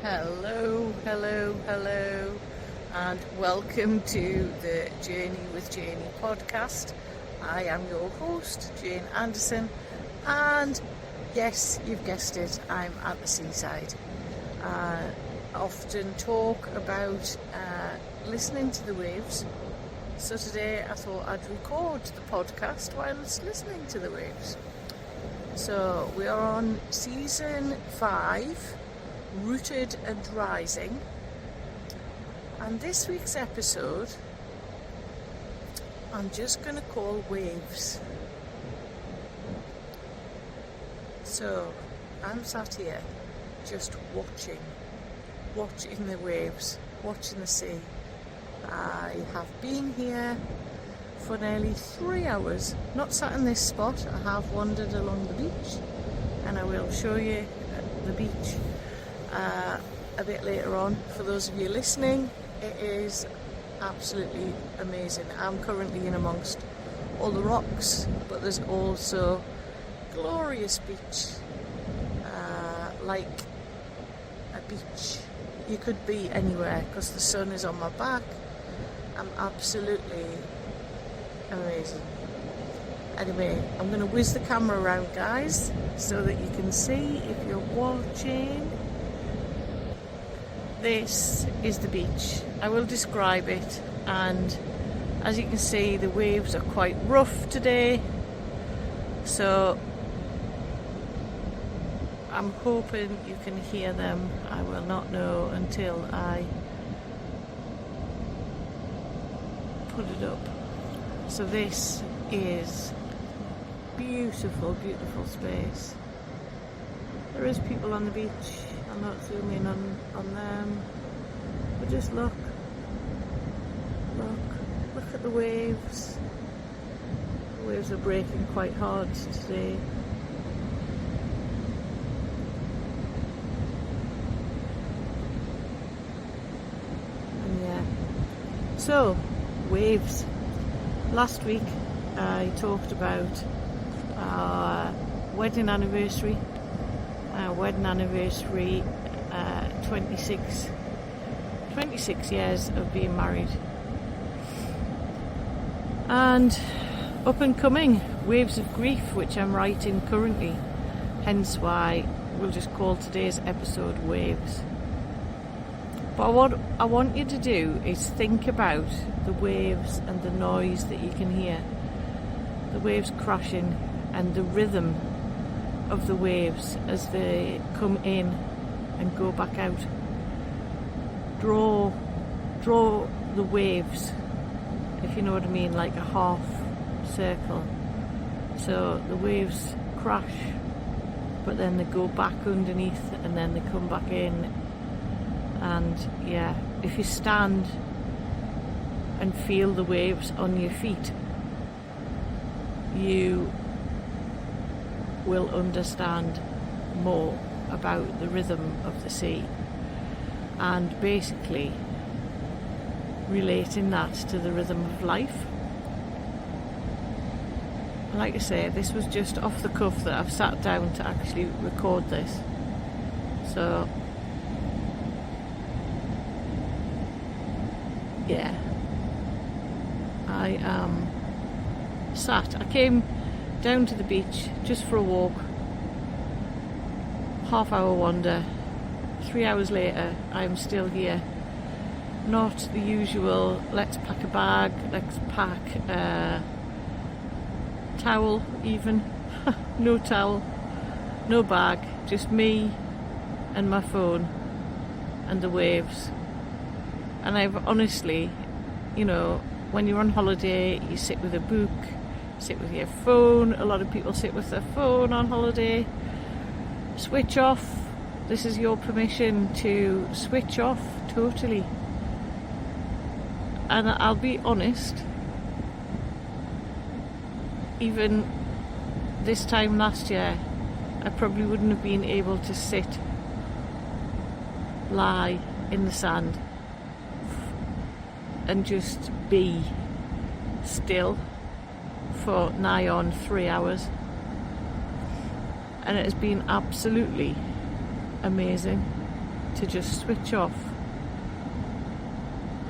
Hello, and welcome to the Journey with Janie podcast. I am your host, Jane Anderson, and yes, you've guessed it, I'm at the seaside. I often talk about listening to the waves, so today I thought I'd record the podcast whilst listening to the waves. So we are on season 5, Rooted and Rising, and this week's episode I'm just going to call Waves. So I'm sat here just watching the waves, watching the sea. I have been here for nearly 3 hours, not sat in this spot. I have wandered along the beach, and I will show you the beach a bit later on. For those of you listening, it is absolutely amazing. I'm currently in amongst all the rocks, but there's also glorious beach, like a beach you could be anywhere because the sun is on my back. I'm absolutely amazing. Anyway, I'm going to whiz the camera around, guys, so that you can see if you're watching. This is the beach. I will describe it, and as you can see, the waves are quite rough today, so I'm hoping you can hear them. I will not know until I put it up. So this is beautiful space. There is people on the beach. I'll not zoom in on them, but just look at the waves. The waves are breaking quite hard today. And yeah, so waves. Last week I talked about our wedding anniversary. 26 years of being married, and up and coming waves of grief, which I'm writing currently, hence why we'll just call today's episode Waves. But what I want you to do is think about the waves and the noise that you can hear, the waves crashing and the rhythm of the waves as they come in and go back out. Draw the waves, if you know what I mean, like a half circle. So the waves crash, but then they go back underneath and then they come back in. And yeah, if you stand and feel the waves on your feet, you will understand more about the rhythm of the sea, and basically relating that to the rhythm of life. Like I say, this was just off the cuff that I've sat down to actually record this. So yeah, I am sat. I came down to the beach just for a walk, half-hour wander. 3 hours later, I'm still here. Not the usual, let's pack a bag, let's pack a towel even. No towel, no bag, just me and my phone and the waves. And I've honestly, you know, when you're on holiday, you sit with a book, sit with your phone. A lot of people sit with their phone on holiday. Switch off. This is your permission to switch off totally. And I'll be honest, even this time last year, I probably wouldn't have been able to lie in the sand and just be still for nigh on 3 hours, and it has been absolutely amazing. to just switch off,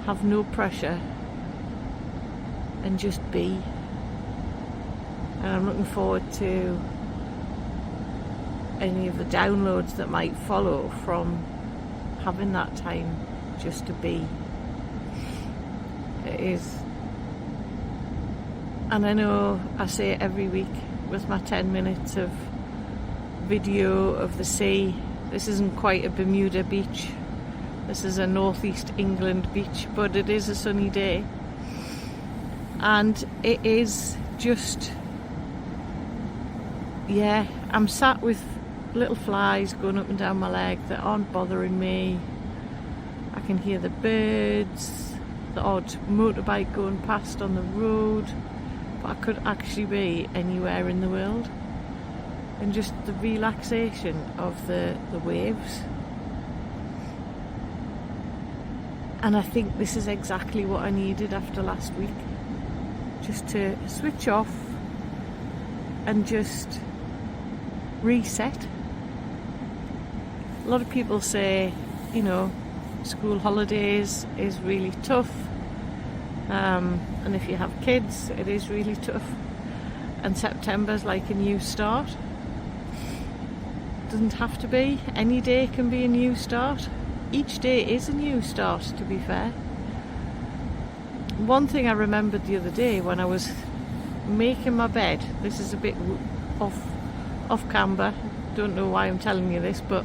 have no pressure, and just be. And I'm looking forward to any of the downloads that might follow from having that time just to be. It is. And I know I say it every week with my 10 minutes of video of the sea. This isn't quite a Bermuda beach. This is a northeast England beach, but it is a sunny day. And it is just, yeah, I'm sat with little flies going up and down my leg that aren't bothering me. I can hear the birds, the odd motorbike going past on the road, but I could actually be anywhere in the world. And just the relaxation of the waves. And I think this is exactly what I needed after last week. Just to switch off and just reset. A lot of people say, you know, school holidays is really tough. And if you have kids, it is really tough. And September's like a new start. Doesn't have to be. Any day can be a new start. Each day is a new start, to be fair. One thing I remembered the other day when I was making my bed, this is a bit off camber, don't know why I'm telling you this, but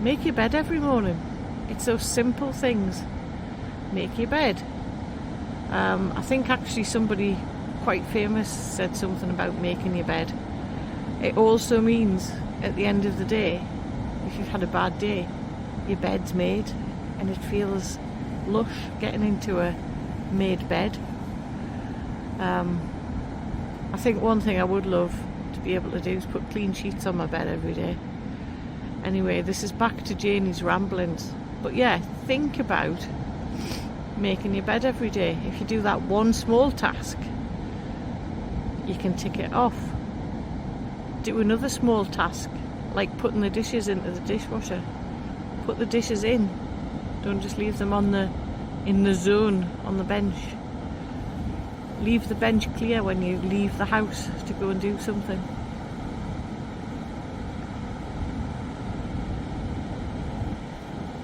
make your bed every morning. It's those simple things. Make your bed. I think actually somebody quite famous said something about making your bed. It also means at the end of the day, if you've had a bad day, your bed's made and it feels lush getting into a made bed. I think one thing I would love to be able to do is put clean sheets on my bed every day. Anyway, this is back to Janie's ramblings. But yeah, think about making your bed every day. If you do that one small task, you can tick it off. Do another small task, like putting the dishes into the dishwasher. Put the dishes in. Don't just leave them in the zone on the bench. Leave the bench clear when you leave the house to go and do something.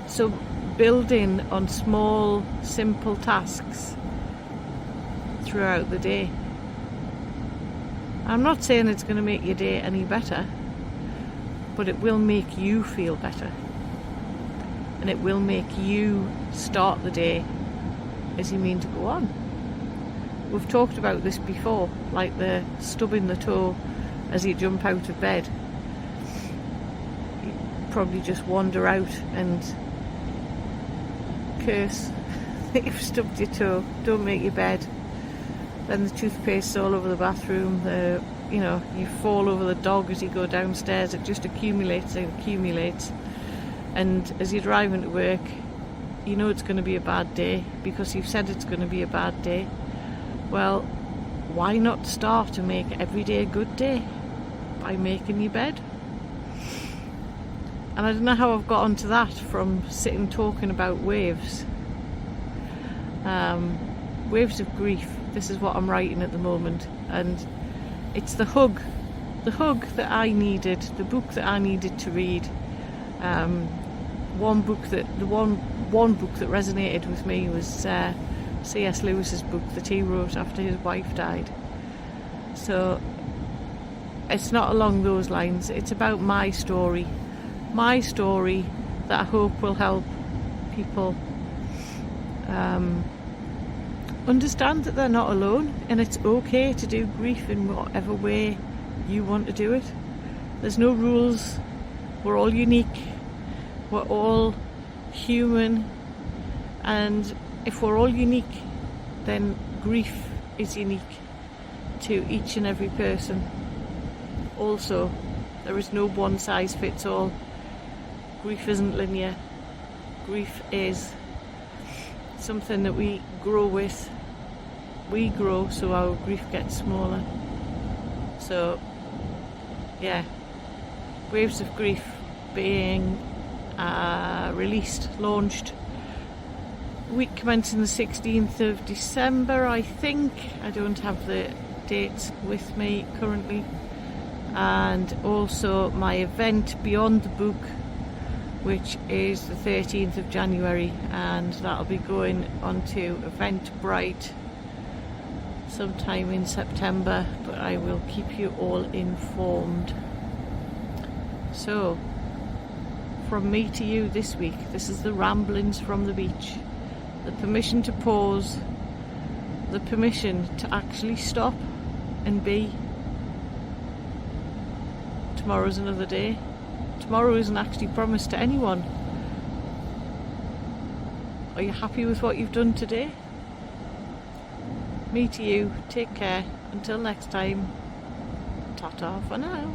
So building on small, simple tasks throughout the day. I'm not saying it's going to make your day any better, but it will make you feel better. And it will make you start the day as you mean to go on. We've talked about this before, like the stubbing the toe as you jump out of bed. You probably just wander out and curse that you've stubbed your toe. Don't make your bed. Then the toothpaste's all over the bathroom. You fall over the dog as you go downstairs. It just accumulates and accumulates. And as you're driving to work, you know it's going to be a bad day because you've said it's going to be a bad day. Well, why not start to make every day a good day by making your bed? And I don't know how I've got onto that from sitting talking about waves. Waves of grief. This is what I'm writing at the moment, and it's the hug that I needed, the book that I needed to read. One book that resonated with me was C.S. Lewis's book that he wrote after his wife died. So it's not along those lines. It's about my story that I hope will help people understand that they're not alone, and it's okay to do grief in whatever way you want to do it. There's no rules. We're all unique. We're all human, and if we're all unique, then grief is unique to each and every person. Also, there is no one size fits all. Grief isn't linear. Grief is something that we grow with. We grow, so our grief gets smaller. So yeah, waves of grief being launched week commencing the 16th of December, I think. I don't have the dates with me currently. And also my event Beyond the Book, which is the 13th of January, and that'll be going on to Eventbrite sometime in September, but I will keep you all informed. So, from me to you this week, this is the ramblings from the beach. The permission to pause, the permission to actually stop and be. Tomorrow's another day. Tomorrow isn't actually promised to anyone. Are you happy with what you've done today? Me to you, take care. Until next time, ta-ta for now.